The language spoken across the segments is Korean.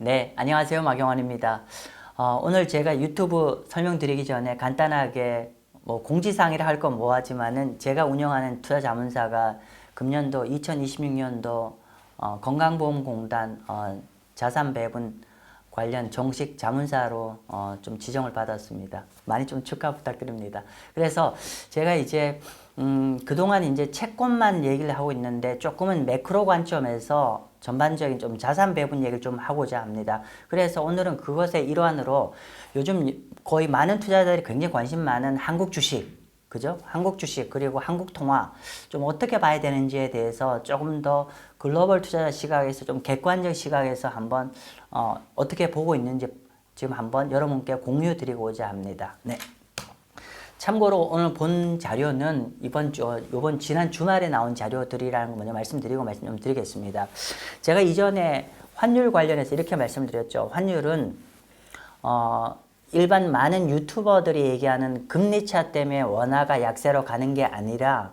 네, 안녕하세요. 마경환입니다. 오늘 제가 유튜브 설명드리기 전에 간단하게 뭐 공지사항이라 할 건 뭐하지만은 제가 운영하는 투자자문사가 금년도 2026년도 건강보험공단 자산배분 관련 정식 자문사로 좀 지정을 받았습니다. 많이 좀 축하 부탁드립니다. 그래서 제가 이제 그동안 이제 채권만 얘기를 하고 있는데 조금은 매크로 관점에서 전반적인 좀 자산 배분 얘기를 좀 하고자 합니다. 그래서 오늘은 그것의 일환으로 요즘 거의 많은 투자자들이 굉장히 관심 많은 한국 주식, 그죠? 한국 주식 그리고 한국 통화 좀 어떻게 봐야 되는지에 대해서 조금 더 글로벌 투자자 시각에서 좀 객관적 시각에서 한번 어떻게 보고 있는지 지금 한번 여러분께 공유 드리고자 합니다. 네. 참고로 오늘 본 자료는 이번 지난 주말에 나온 자료들이라는 거 먼저 말씀드리고 말씀 좀 드리겠습니다. 제가 이전에 환율 관련해서 이렇게 말씀드렸죠. 환율은 일반 많은 유튜버들이 얘기하는 금리차 때문에 원화가 약세로 가는 게 아니라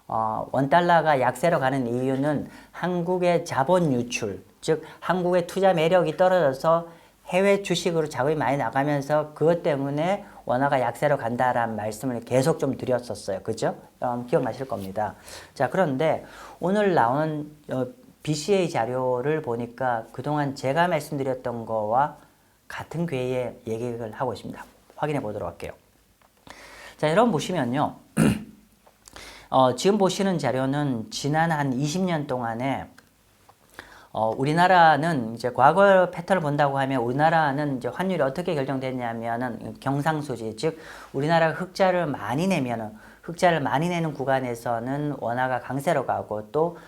원달러가 약세로 가는 이유는 한국의 자본 유출, 즉 한국의 투자 매력이 떨어져서 해외 주식으로 자금이 많이 나가면서 그것 때문에 원화가 약세로 간다라는 말씀을 계속 좀 드렸었어요. 그죠? 기억나실 겁니다. 자, 그런데 오늘 나온 BCA 자료를 보니까 그동안 제가 말씀드렸던 거와 같은 궤의 얘기를 하고 있습니다. 확인해 보도록 할게요. 자, 여러분 보시면요. 지금 보시는 자료는 지난 한 20년 동안에 우리나라는 이제 과거 패턴을 본다고 하면 우리나라는 이제 환율이 어떻게 결정됐냐면은 경상수지, 즉 우리나라가 흑자를 많이 내는 구간에서는 원화가 강세로 가고 또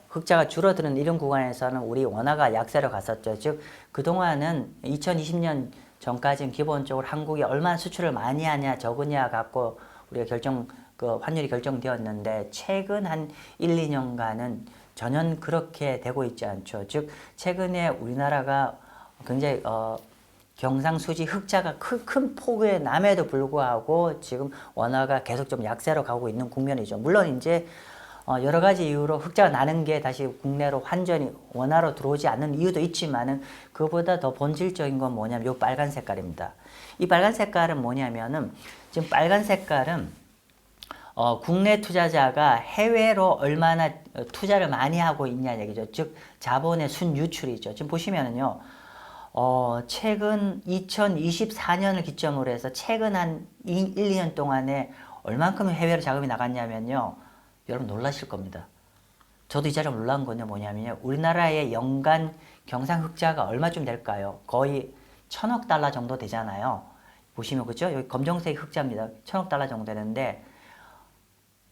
흑자가 줄어드는 이런 구간에서는 우리 원화가 약세로 갔었죠. 즉 그동안은 2020년 전까지는 기본적으로 한국이 얼마나 수출을 많이 하냐 적으냐 갖고 우리가 환율이 결정되었는데 최근 한 1, 2년간은 전혀 그렇게 되고 있지 않죠. 즉 최근에 우리나라가 굉장히 경상수지 흑자가 큰 폭에 남에도 불구하고 지금 원화가 계속 좀 약세로 가고 있는 국면이죠. 물론 이제 여러 가지 이유로 흑자가 나는 게 다시 국내로 환전이 원화로 들어오지 않는 이유도 있지만은 그보다 더 본질적인 건 뭐냐면 이 빨간 색깔입니다. 이 빨간 색깔은 뭐냐면은 지금 빨간 색깔은 국내 투자자가 해외로 얼마나 투자를 많이 하고 있냐는 얘기죠. 즉 자본의 순유출이죠. 지금 보시면은요. 최근 2024년을 기점으로 해서 최근 한 1, 2년 동안에 얼만큼 해외로 자금이 나갔냐면요. 여러분 놀라실 겁니다. 저도 이 자리에 놀란 건요 뭐냐면요. 우리나라의 연간 경상 흑자가 얼마쯤 될까요? 거의 1,000억 달러 정도 되잖아요. 보시면 그죠? 여기 검정색 흑자입니다. 1,000억 달러 정도 되는데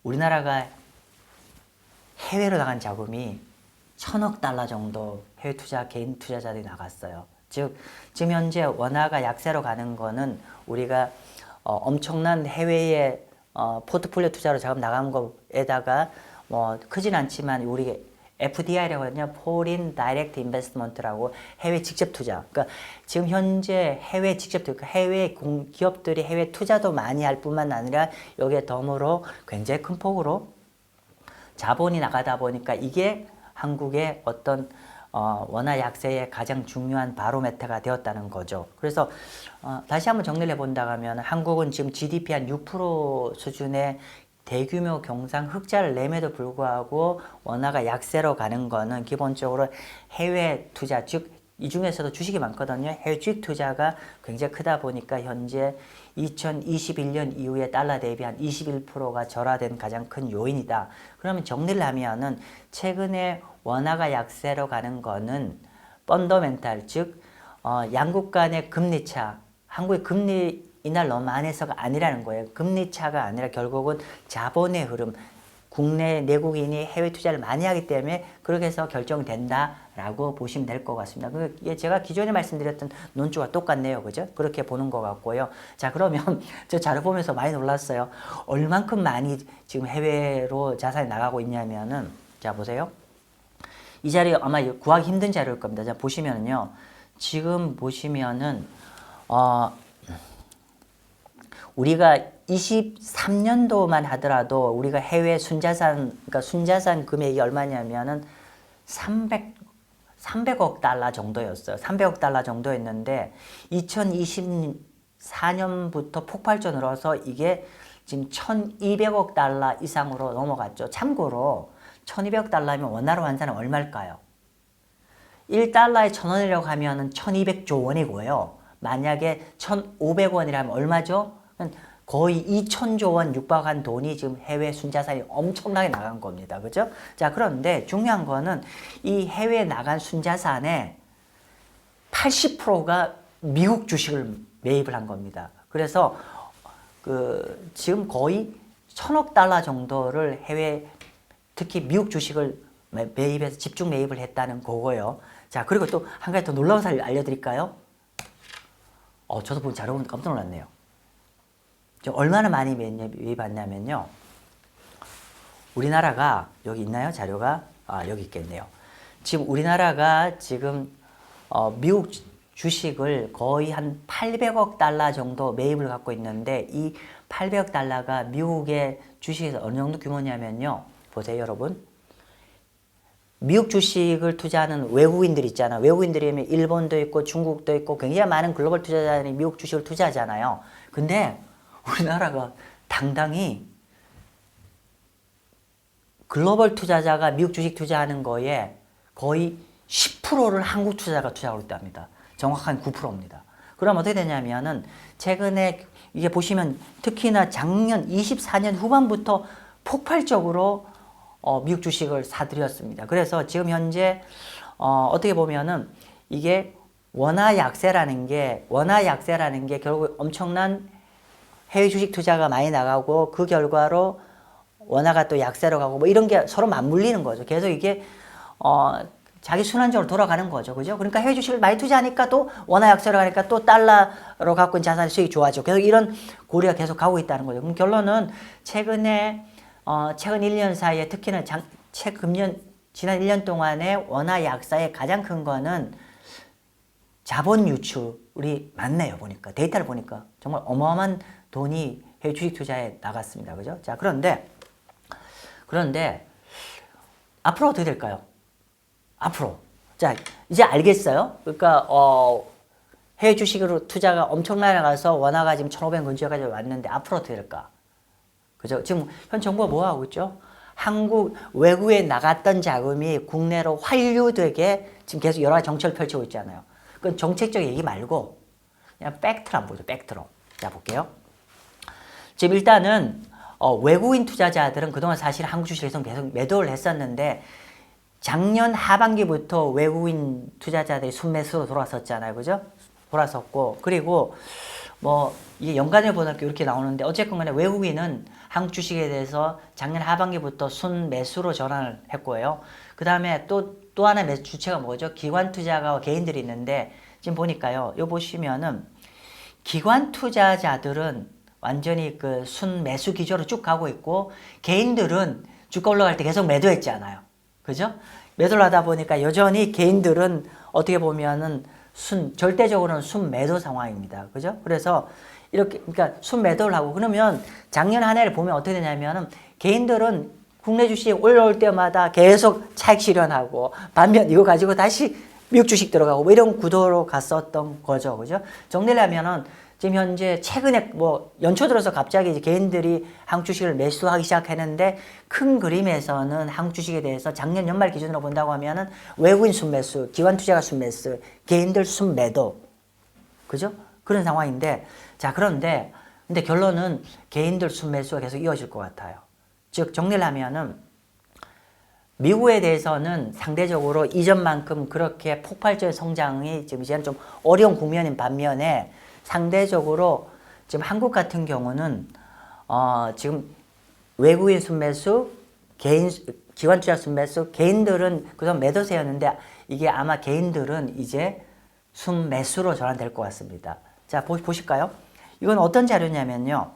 우리나라가 해외로 나간 자금이 1,000억 달러 정도 해외 개인 투자자들이 나갔어요. 즉, 지금 현재 원화가 약세로 가는 거는 우리가 엄청난 해외에 포트폴리오 투자로 자금 나간 거에다가 뭐 크진 않지만 우리 FDI라고 하거든요. Foreign Direct Investment라고 해외 직접 투자. 그러니까 지금 현재 해외 직접 투자, 해외 기업들이 해외 투자도 많이 할 뿐만 아니라 여기에 덤으로 굉장히 큰 폭으로 자본이 나가다 보니까 이게 한국의 어떤 원화 약세의 가장 중요한 바로메터가 되었다는 거죠. 그래서 다시 한번 정리를 해본다고 하면 한국은 지금 GDP 한 6% 수준의 대규모 경상 흑자를 내면에도 불구하고 원화가 약세로 가는 거는 기본적으로 해외 투자, 즉 이 중에서도 주식이 많거든요. 해외 주식 투자가 굉장히 크다 보니까 현재 2021년 이후에 달러 대비 한 21%가 절하된 가장 큰 요인이다. 그러면 정리를 하면은 최근에 원화가 약세로 가는 거는 펀더멘탈, 즉 양국 간의 금리차, 한국의 금리 이날 너무 안 해서가 아니라는 거예요. 금리 차가 아니라 결국은 자본의 흐름, 국내 내국인이 해외 투자를 많이 하기 때문에 그렇게 해서 결정된다라고 보시면 될 것 같습니다. 그게 제가 기존에 말씀드렸던 논조와 똑같네요. 그죠? 그렇게 보는 것 같고요. 자, 그러면 저 자료 보면서 많이 놀랐어요. 얼만큼 많이 지금 해외로 자산이 나가고 있냐면은 자, 보세요. 이 자리 아마 구하기 힘든 자료일 겁니다. 자, 보시면은요. 지금 보시면은 우리가 23년도만 하더라도 우리가 해외 순자산, 그러니까 순자산 금액이 얼마냐면은 300억 달러 정도였어요. 300억 달러 정도였는데 2024년부터 폭발적으로 늘어서 이게 지금 1200억 달러 이상으로 넘어갔죠. 참고로 1200억 달러면 원화로 환산은 얼마일까요? 1달러에 1000원이라고 하면 1200조 원이고요. 만약에 1500원이라면 얼마죠? 거의 2000조 원 육박한 돈이 지금 해외 순자산이 엄청나게 나간 겁니다. 그죠? 자, 그런데 중요한 거는 이 해외에 나간 순자산의 80%가 미국 주식을 매입을 한 겁니다. 그래서 지금 거의 1000억 달러 정도를 해외, 특히 미국 주식을 매입해서 집중 매입을 했다는 거고요. 자, 그리고 또 한 가지 더 놀라운 사실 알려드릴까요? 저도 보고 자료 보면 깜짝 놀랐네요. 얼마나 많이 매입했냐면요. 우리나라가 여기 있나요? 자료가? 여기 있겠네요. 지금 우리나라가 지금 미국 주식을 거의 한 800억 달러 정도 매입을 갖고 있는데 이 800억 달러가 미국의 주식에서 어느 정도 규모냐면요. 보세요, 여러분. 미국 주식을 투자하는 외국인들 있잖아요. 외국인들이면 일본도 있고 중국도 있고 굉장히 많은 글로벌 투자자들이 미국 주식을 투자하잖아요. 근데 우리나라가 당당히 글로벌 투자자가 미국 주식 투자하는 거에 거의 10%를 한국 투자자가 투자하고 있답니다. 정확한 9%입니다. 그럼 어떻게 되냐면은 최근에 이게 보시면 특히나 작년 24년 후반부터 폭발적으로 미국 주식을 사들였습니다. 그래서 지금 현재 어떻게 보면은 이게 원화 약세라는 게 결국 엄청난 해외 주식 투자가 많이 나가고 그 결과로 원화가 또 약세로 가고 뭐 이런 게 서로 맞물리는 거죠. 계속 이게 자기 순환적으로 돌아가는 거죠. 그죠? 그러니까 해외 주식을 많이 투자하니까 또 원화 약세로 가니까 또 달러로 갖고 있는 자산의 수익이 좋아지고 계속 이런 고리가 계속 가고 있다는 거죠. 그럼 결론은 최근 1년 사이에 특히나 지난 1년 동안에 원화 약세의 가장 큰 거는 자본 유출이 많네요. 보니까 데이터를 보니까 정말 어마어마한 돈이 해외 주식 투자에 나갔습니다. 그죠? 자, 그런데 앞으로 어떻게 될까요? 앞으로. 자, 이제 알겠어요? 그러니까 해외 주식으로 투자가 엄청나게 나가서 원화가 지금 1,500 근처까지 왔는데 앞으로 어떻게 될까? 그죠? 지금 현 정부가 뭐 하고 있죠? 외국에 나갔던 자금이 국내로 환류되게 지금 계속 여러 가지 정책을 펼치고 있잖아요. 그건 정책적 얘기 말고 그냥 팩트로 한번 보죠. 팩트로. 자, 볼게요. 지금 일단은 외국인 투자자들은 그동안 사실 한국 주식에서 계속 매도를 했었는데 작년 하반기부터 외국인 투자자들이 순매수로 돌아섰잖아요. 그죠? 돌아섰고 그리고 뭐 이게 연간을 보니까 이렇게 나오는데 어쨌건 간에 외국인은 한국 주식에 대해서 작년 하반기부터 순매수로 전환을 했고요. 그 다음에 또 하나의 매수 주체가 뭐죠? 기관 투자가 개인들이 있는데 지금 보니까요. 이거 보시면은 기관 투자자들은 완전히 그 순매수 기조로 쭉 가고 있고 개인들은 주가 올라갈 때 계속 매도했잖아요. 그죠? 매도를 하다 보니까 여전히 개인들은 어떻게 보면은 절대적으로는 순매도 상황입니다. 그죠? 그래서 이렇게, 그러니까 순매도를 하고 그러면 작년 한 해를 보면 어떻게 되냐면은 개인들은 국내 주식 올라올 때마다 계속 차익 실현하고 반면 이거 가지고 다시 미국 주식 들어가고 뭐 이런 구도로 갔었던 거죠. 그죠? 정리를 하면은 지금 현재 최근에 뭐 연초 들어서 갑자기 이제 개인들이 한국 주식을 매수하기 시작했는데 큰 그림에서는 한국 주식에 대해서 작년 연말 기준으로 본다고 하면은 외국인 순매수, 기관 투자가 순매수, 개인들 순매도. 그죠? 그런 상황인데 자, 그런데 근데 결론은 개인들 순매수가 계속 이어질 것 같아요. 즉 정리를 하면은 미국에 대해서는 상대적으로 이전만큼 그렇게 폭발적인 성장이 지금 이제는 좀 어려운 국면인 반면에 상대적으로 지금 한국 같은 경우는 지금 외국인 순매수, 기관 투자 순매수, 개인들은 그동안 매도세였는데 이게 아마 개인들은 이제 순매수로 전환될 것 같습니다. 자, 보실까요? 이건 어떤 자료냐면요.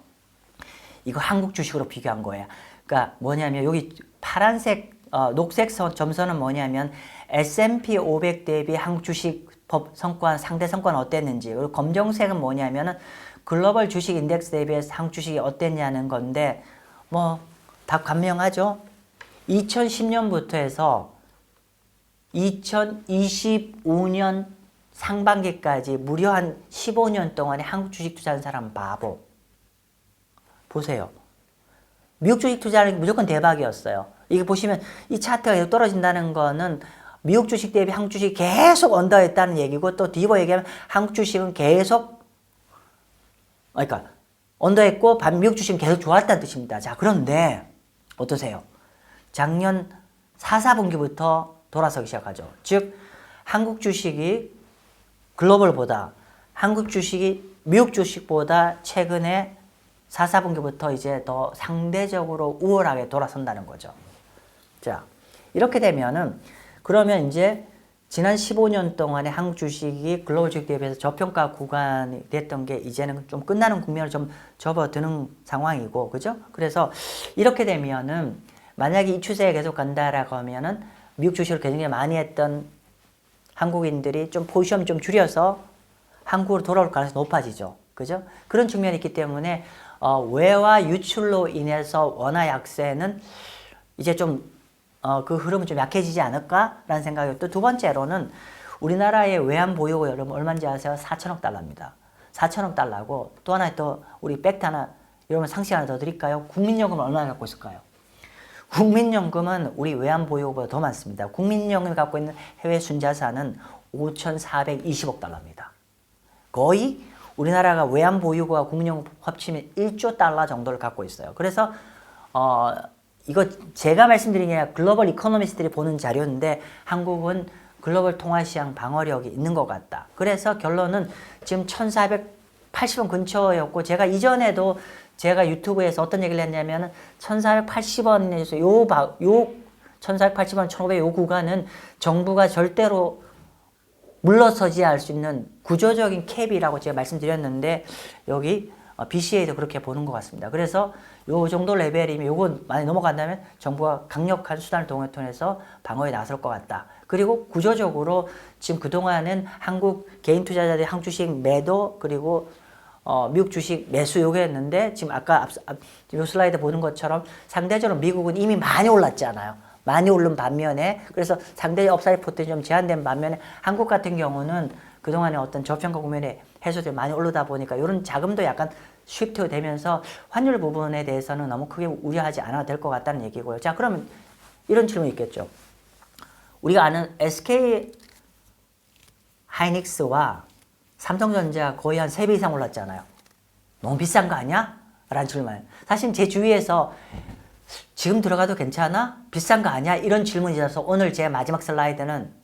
이거 한국 주식으로 비교한 거예요. 그러니까 뭐냐면 여기 파란색, 녹색 점선은 뭐냐면 S&P 500 대비 한국 주식 성과, 상대 성과는 어땠는지. 그리고 검정색은 뭐냐면은 글로벌 주식 인덱스 대비해서 한국 주식이 어땠냐는 건데 뭐 다 간명하죠. 2010년부터 해서 2025년 상반기까지 무려 한 15년 동안에 한국 주식 투자한 사람 바보. 보세요. 미국 주식 투자는 무조건 대박이었어요. 이게 보시면 이 차트가 계속 떨어진다는 거는 미국 주식 대비 한국 주식이 계속 언더했다는 얘기고, 또 뒤집어 얘기하면 한국 주식은 계속, 그러니까 언더했고 미국 주식은 계속 좋았다는 뜻입니다. 자, 그런데 어떠세요? 작년 4, 4분기부터 돌아서기 시작하죠. 즉 한국 주식이 글로벌보다, 한국 주식이 미국 주식보다 최근에 4, 4분기부터 이제 더 상대적으로 우월하게 돌아선다는 거죠. 자, 이렇게 되면은 그러면 이제 지난 15년 동안에 한국 주식이 글로벌 주식 대비해서 저평가 구간이 됐던 게 이제는 좀 끝나는 국면을 좀 접어드는 상황이고, 그죠? 그래서 이렇게 되면은 만약에 이 추세가 계속 간다라고 하면은 미국 주식을 굉장히 많이 했던 한국인들이 좀 포지션 좀 줄여서 한국으로 돌아올 가능성이 높아지죠. 그죠? 그런 측면이 있기 때문에 외화 유출로 인해서 원화 약세는 이제 좀 그 흐름은 좀 약해지지 않을까라는 생각이고, 또 두 번째로는 우리나라의 외환 보유고 여러분 얼마인지 아세요? 4천억 달러입니다. 4천억 달러고, 또 하나 또 우리 팩트 하나, 여러분 상식 하나 더 드릴까요? 국민연금을 얼마나 갖고 있을까요? 국민연금은 우리 외환 보유고보다 더 많습니다. 국민연금이 갖고 있는 해외 순자산은 5,420억 달러입니다. 거의 우리나라가 외환 보유고와 국민연금 합치면 1조 달러 정도를 갖고 있어요. 그래서 이거 제가 말씀드린 게 아니라 글로벌 이코노미스트들이 보는 자료인데 한국은 글로벌 통화시장 방어력이 있는 것 같다. 그래서 결론은 지금 1480원 근처였고, 제가 이전에도 제가 유튜브에서 어떤 얘기를 했냐면 1480원에서 요 1480원, 1500 요 구간은 정부가 절대로 물러서지 할 수 있는 구조적인 캡이라고 제가 말씀드렸는데, 여기 BCA도 그렇게 보는 것 같습니다. 그래서 요 정도 레벨이면 요건 많이 넘어간다면 정부가 강력한 수단을 통해서 방어에 나설 것 같다. 그리고 구조적으로 지금 그동안은 한국 개인 투자자들이 한국 주식 매도, 그리고 미국 주식 매수 요구했는데, 지금 아까 요 슬라이드 보는 것처럼 상대적으로 미국은 이미 많이 올랐잖아요. 많이 오른 반면에, 그래서 상대적 업사이드 포텐이 좀 제한된 반면에 한국 같은 경우는 그동안에 어떤 저평가 국면에 해소들이 많이 오르다 보니까 이런 자금도 약간 쉬프트 되면서 환율 부분에 대해서는 너무 크게 우려하지 않아도 될 것 같다는 얘기고요. 자, 그러면 이런 질문이 있겠죠. 우리가 아는 SK 하이닉스와 삼성전자 거의 한 3배 이상 올랐잖아요. 너무 비싼 거 아니야? 라는 질문. 사실 제 주위에서 지금 들어가도 괜찮아? 비싼 거 아니야? 이런 질문이 있어서 오늘 제 마지막 슬라이드는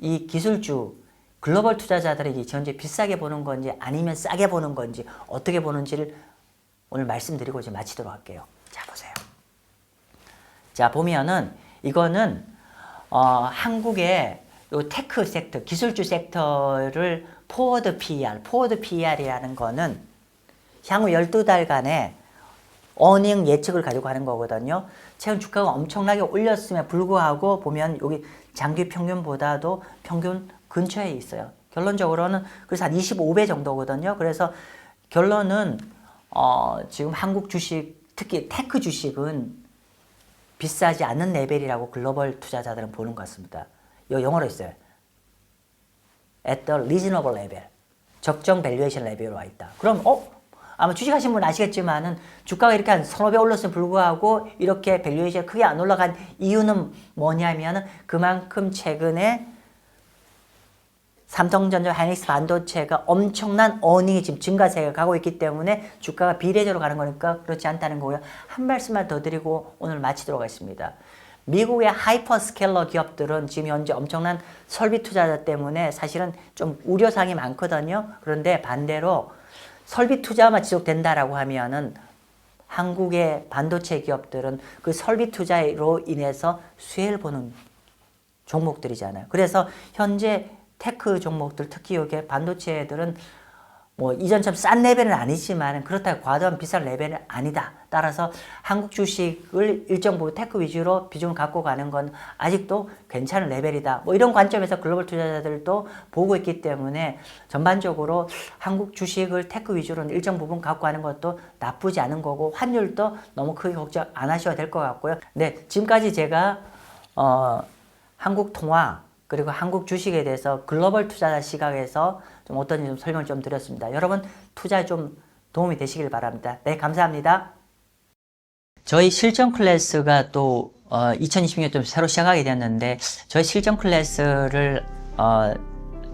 이 기술주, 글로벌 투자자들이 현재 비싸게 보는 건지 아니면 싸게 보는 건지 어떻게 보는지를 오늘 말씀드리고 이제 마치도록 할게요. 자, 보세요. 자, 보면은 이거는 한국의 요 테크 섹터, 기술주 섹터를 포워드 PER이라는 거는 향후 12달간의 어닝 예측을 가지고 하는 거거든요. 최근 주가가 엄청나게 올렸음에 불구하고 보면 여기 장기 평균보다도 평균 근처에 있어요. 결론적으로는 그래서 한 25배 정도거든요. 그래서 결론은 지금 한국 주식, 특히 테크 주식은 비싸지 않는 레벨이라고 글로벌 투자자들은 보는 것 같습니다. 이거 영어로 있어요. At the reasonable level. 적정 밸류에이션 레벨에 와 있다. 그럼 아마 주식하신 분 아시겠지만은 주가가 이렇게 한 1,500 올랐음에 불구하고 이렇게 밸류에이션이 크게 안 올라간 이유는 뭐냐면은 그만큼 최근에 삼성전자, 하이닉스 반도체가 엄청난 어닝이 지금 증가세가 가고 있기 때문에 주가가 비례적으로 가는 거니까 그렇지 않다는 거고요. 한 말씀만 더 드리고 오늘 마치도록 하겠습니다. 미국의 하이퍼스케일러 기업들은 지금 현재 엄청난 설비 투자자 때문에 사실은 좀 우려사항이 많거든요. 그런데 반대로 설비 투자만 지속된다라고 하면은 한국의 반도체 기업들은 그 설비 투자로 인해서 수혜를 보는 종목들이잖아요. 그래서 현재 테크 종목들, 특히 여기 반도체들은 뭐 이전처럼 싼 레벨은 아니지만 그렇다고 과도한 비싼 레벨은 아니다. 따라서 한국 주식을 일정 부분 테크 위주로 비중을 갖고 가는 건 아직도 괜찮은 레벨이다. 뭐 이런 관점에서 글로벌 투자자들도 보고 있기 때문에 전반적으로 한국 주식을 테크 위주로 일정 부분 갖고 가는 것도 나쁘지 않은 거고, 환율도 너무 크게 걱정 안 하셔도 될 것 같고요. 네, 지금까지 제가 한국 통화 그리고 한국 주식에 대해서 글로벌 투자자 시각에서 좀 어떤지 좀 설명을 좀 드렸습니다. 여러분 투자에 좀 도움이 되시길 바랍니다. 네, 감사합니다. 저희 실전 클래스가 또 2020년 좀 새로 시작하게 되었는데 저희 실전 클래스를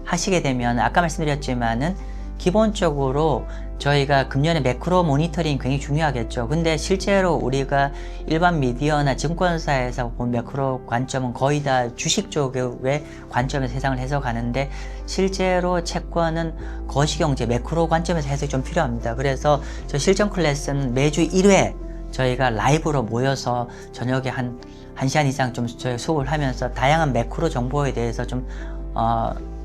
하시게 되면 아까 말씀드렸지만은 기본적으로 저희가 금년에 매크로 모니터링 굉장히 중요하겠죠. 근데 실제로 우리가 일반 미디어나 증권사에서 본 매크로 관점은 거의 다 주식 쪽의 관점에서 세상을 해석하는데 실제로 채권은 거시경제 매크로 관점에서 해석이 좀 필요합니다. 그래서 저 실전 클래스는 매주 1회 저희가 라이브로 모여서 저녁에 한 1시간 이상 좀 저희 수업을 하면서 다양한 매크로 정보에 대해서 좀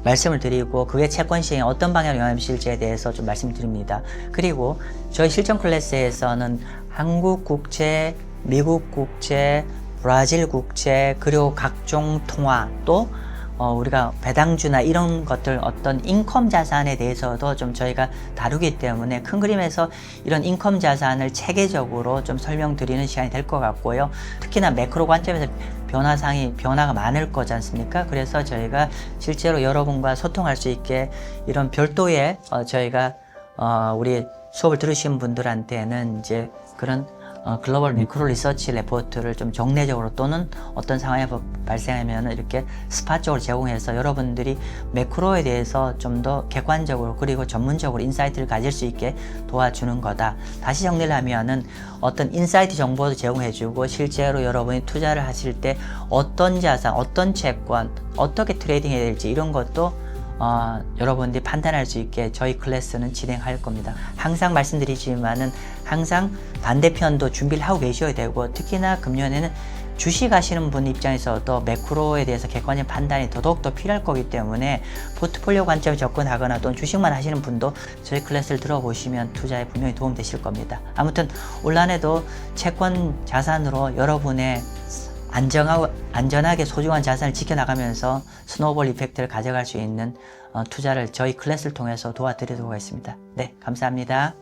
말씀을 드리고 그게 채권 시행에 어떤 방향으로 영향을 미칠지에 대해서 좀 말씀드립니다. 그리고 저희 실전 클래스에서는 한국 국채, 미국 국채, 브라질 국채, 그리고 각종 통화 또 우리가 배당주나 이런 것들 어떤 인컴 자산에 대해서도 좀 저희가 다루기 때문에 큰 그림에서 이런 인컴 자산을 체계적으로 좀 설명드리는 시간이 될 것 같고요. 특히나 매크로 관점에서 변화가 많을 거지 않습니까? 그래서 저희가 실제로 여러분과 소통할 수 있게 이런 별도의 저희가 우리 수업을 들으신 분들한테는 이제 그런 글로벌 매크로 리서치 레포트를 좀 정례적으로 또는 어떤 상황이 발생하면 이렇게 스팟적으로 제공해서 여러분들이 매크로에 대해서 좀 더 객관적으로 그리고 전문적으로 인사이트를 가질 수 있게 도와주는 거다. 다시 정리를 하면은 어떤 인사이트 정보도 제공해주고 실제로 여러분이 투자를 하실 때 어떤 자산, 어떤 채권, 어떻게 트레이딩 해야 될지 이런 것도 여러분들이 판단할 수 있게 저희 클래스는 진행할 겁니다. 항상 말씀드리지만은 항상 반대편도 준비를 하고 계셔야 되고 특히나 금년에는 주식 하시는 분 입장에서도 매크로에 대해서 객관적인 판단이 더더욱더 필요할 거기 때문에 포트폴리오 관점에 접근하거나 또는 주식만 하시는 분도 저희 클래스를 들어보시면 투자에 분명히 도움 되실 겁니다. 아무튼 올 한해도 채권 자산으로 여러분의 안전하게 소중한 자산을 지켜나가면서 스노우볼 이펙트를 가져갈 수 있는 투자를 저희 클래스를 통해서 도와드리도록 하겠습니다. 네, 감사합니다.